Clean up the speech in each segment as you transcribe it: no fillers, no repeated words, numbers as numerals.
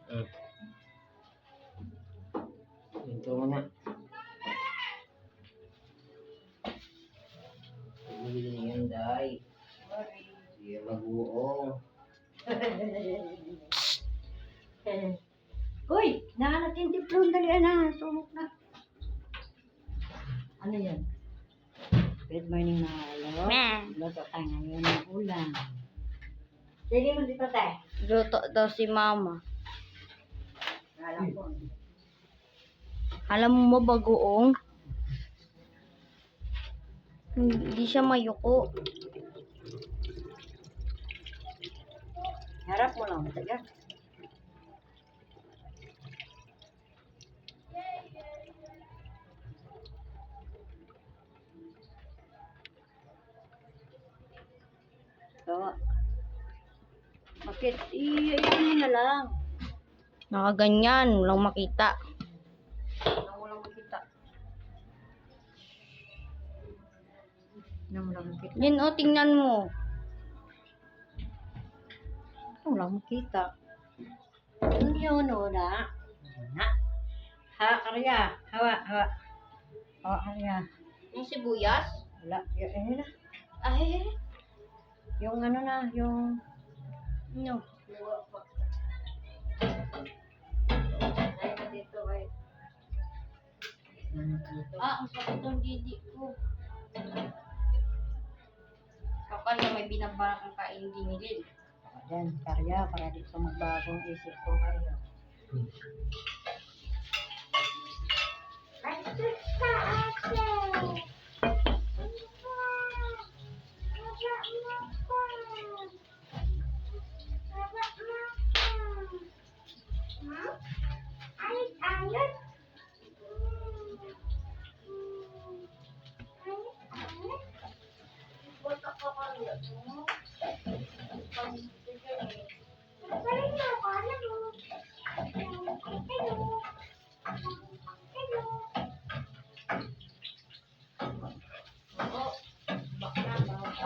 Hmm. Ito muna. Hindi yan, day. Hindi yan mag-uong. Uy, nahanap yung tiplong dali na. Sumok na. Ano yan? Good morning mga lalo. Luto tayo ngayon ng ulam. Sige mo dito tayo. Luto daw si mama. Alam ko. Alam mo ba bagoong? Hindi siya mayuko. Harap mo lang. Taga. So, bakit? Iyan mo na lang. Nakaganyan, walang makita. Walang makita. Walang makita. Yan o, tingnan mo. Walang makita. Ano yun o na? Ha, karya. Hawa, hawa. Hawa, karya. Yung sibuyas? Wala. Yun na. Ay, Yung ano na, yung... no. Ay, dito ay... Ang sakit ng didi ko. Kapal na may binabarak ang kain-dinilin. Ayan, karya, para dito magbagong isip ko kayo.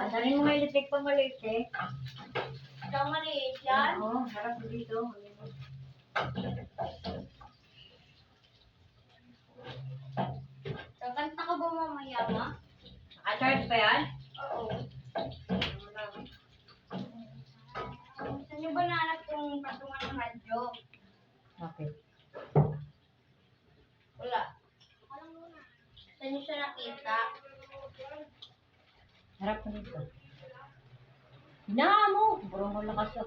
Andarin mo nga electric pa maliit eh. Ikaw maliit yan? Oo, harap mo dito. Kakanta ka ba mamaya, ma? Naka-charge pa yan? Oo. Saan nyo ba nahanap yung patungan ng radyo? Okay. Wala. Saan nyo siya nakita? Harap mo dito. Hinaan mo! Burong mo lakas.